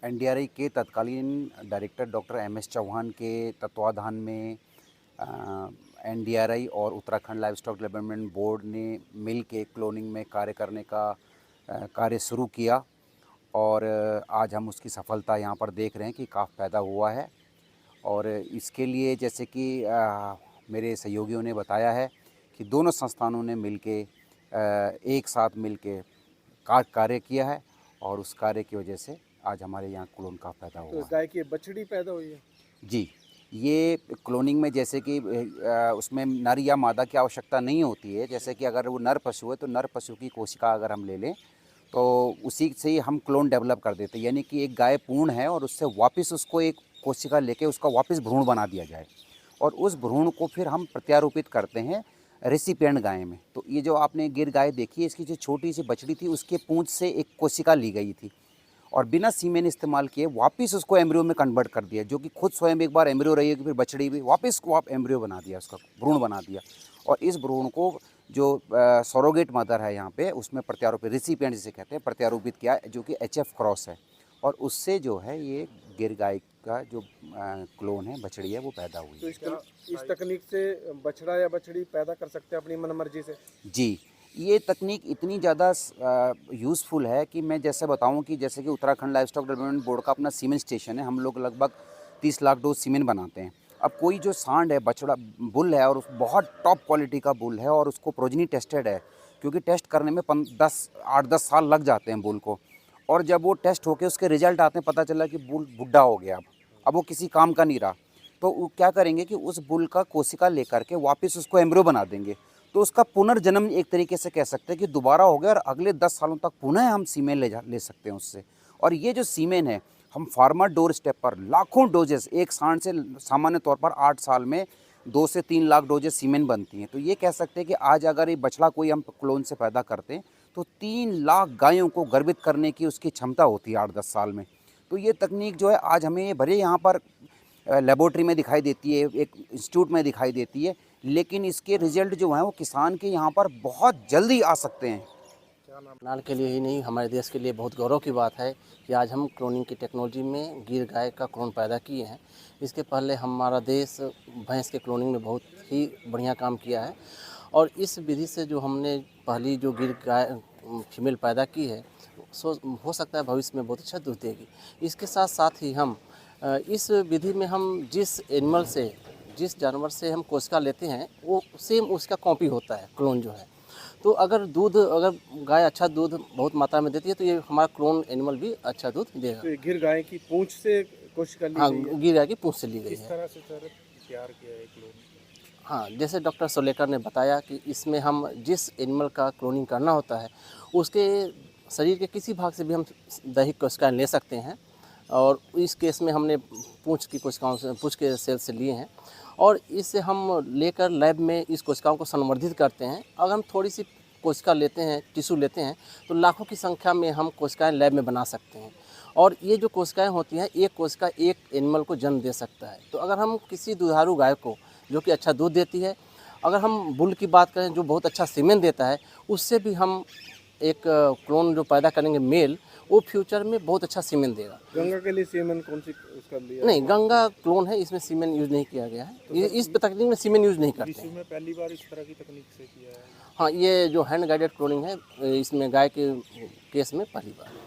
NDRI के तत्कालीन director doctor MS Chauhan के तत्वाधान में एनडीआरआई और उत्तराखंड लाइवस्टॉक डेवलपमेंट बोर्ड ने मिल के क्लोनिंग में कार्य करने का कार्य शुरू किया और आज हम उसकी सफलता यहाँ पर देख रहे हैं कि काफ़ पैदा हुआ है। और इसके लिए जैसे कि मेरे सहयोगियों ने बताया है कि दोनों संस्थानों ने मिलके एक साथ मिलके कार्य किया है और उस कार्य की वजह से आज हमारे यहाँ क्लोन काफ़ पैदा हुआ है। तो गाय की बछड़ी पैदा हुई है जी, ये क्लोनिंग में जैसे कि उसमें नर या मादा की आवश्यकता नहीं होती है। जैसे कि अगर वो नर पशु है तो नर पशु की कोशिका अगर हम ले लें तो उसी से ही हम क्लोन डेवलप कर देते हैं। यानी कि एक गाय पूर्ण है और उससे वापस उसको एक कोशिका लेके उसका वापस भ्रूण बना दिया जाए और उस भ्रूण को फिर हम प्रत्यारोपित करते हैं रेसिपिएंट गाय में। तो ये जो आपने गिर गाय देखी है, इसकी जो छोटी सी बछड़ी थी उसके पूंछ से एक कोशिका ली गई थी और बिना सीमेन इस्तेमाल किए वापस उसको एम्ब्रियो में कन्वर्ट कर दिया, जो कि खुद स्वयं एक बार एम्ब्रियो रही है कि फिर बछड़ी भी वापस को आप एम्ब्रियो बना दिया, उसका भ्रूण बना दिया। और इस भ्रूण को जो सरोगेट मदर है यहाँ पे उसमें प्रत्यारोपित रेसिपिएंट जिसे कहते हैं प्रत्यारोपित किया, जो कि एचएफ क्रॉस है और उससे जो है ये गिर गाय का जो क्लोन है बछड़ी है वो पैदा हुई। तो इस तकनीक से बछड़ा या बछड़ी पैदा कर सकते हैं अपनी मनमर्जी से? जी, ये तकनीक इतनी ज़्यादा यूज़फुल है कि मैं जैसे बताऊं कि जैसे कि उत्तराखंड लाइवस्टॉक डेवलपमेंट बोर्ड का अपना सीमेन स्टेशन है, हम लोग लगभग 30 लाख डोज सीमेन बनाते हैं। अब कोई जो सांड है, बछड़ा बुल है और उस बहुत टॉप क्वालिटी का बुल है और उसको प्रोजनी टेस्टेड है, क्योंकि टेस्ट करने में 8-10 साल लग जाते हैं बुल को। और जब वो टेस्ट होके उसके रिजल्ट आते हैं, पता चला कि बुल बुढ़ा हो गया, अब वो किसी काम का नहीं रहा, तो वो क्या करेंगे कि उस बुल का कोशिका लेकर के वापस उसको एम्ब्रियो बना देंगे। तो उसका पुनर्जन्म एक तरीके से कह सकते हैं कि दोबारा हो गया और अगले 10 सालों तक पुनः हम सीमेन ले सकते हैं उससे। और ये जो सीमेन है हम फार्मर डोर स्टेप पर लाखों डोजेस, एक सांड से सामान्य तौर पर 8 साल में 2 से 3 लाख डोजेस सीमेन बनती हैं। तो ये कह सकते हैं कि आज अगर ये बछड़ा कोई हम क्लोन से पैदा करते हैं तो 3 लाख गायों को गर्भित करने की उसकी क्षमता होती है 8-10 साल में। तो ये तकनीक जो है आज हमें भले यहाँ पर लेबोरेटरी में दिखाई देती है, एक इंस्टीट्यूट में दिखाई देती है, लेकिन इसके रिजल्ट जो हैं वो किसान के यहाँ पर बहुत जल्दी आ सकते हैं। नाल के लिए ही नहीं, हमारे देश के लिए बहुत गौरव की बात है कि आज हम क्लोनिंग की टेक्नोलॉजी में गिर गाय का क्लोन पैदा किए हैं। इसके पहले हमारा देश भैंस के क्लोनिंग में बहुत ही बढ़िया काम किया है और इस विधि से जो हमने पहली जो गिर गाय फीमेल पैदा की है, हो सकता है भविष्य में बहुत अच्छा दूध देगी। इसके साथ साथ ही हम इस विधि में हम जिस जानवर से हम कोशिका लेते हैं वो सेम उसका कॉपी होता है क्लोन जो है। तो अगर गाय अच्छा दूध बहुत मात्रा में देती है तो ये हमारा क्लोन एनिमल भी अच्छा दूध देगा। तो ये गिर गाय की पूंछ से कोशिका ली गई है? गिर गाय की पूंछ से ली गई है। इस तरह से सर तैयार किया है क्लोन? हाँ, जैसे डॉक्टर सोलेकर ने बताया कि इसमें हम जिस एनिमल का क्लोनिंग करना होता है उसके शरीर के किसी भाग से भी हम दैहिक कोशिकाएं ले सकते हैं और इस केस में हमने पूंछ के सेल से लिए हैं और इससे हम लेकर लैब में इस कोशिकाओं को संवर्धित करते हैं। अगर हम थोड़ी सी कोशिका लेते हैं, टिश्यू लेते हैं, तो लाखों की संख्या में हम कोशिकाएं लैब में बना सकते हैं और ये जो कोशिकाएं होती हैं, एक कोशिका एक एनिमल को जन्म दे सकता है। तो अगर हम किसी दुधारू गाय को जो कि अच्छा दूध देती है, अगर हम बुल की बात करें जो बहुत अच्छा सीमेन देता है, उससे भी हम एक क्लोन जो पैदा करेंगे मेल, वो फ्यूचर में बहुत अच्छा सीमेन देगा। गंगा के लिए सीमेन कौन सी उसका लिया? नहीं, गंगा क्लोन है, इसमें सीमेन यूज़ नहीं किया गया है। तो इस तकनीक में सीमेन यूज़ नहीं करते हैं। में पहली बार इस तरह की तकनीक से किया है? हाँ, ये जो हैंड गाइडेड क्लोनिंग है इसमें गाय के केस में पहली बार।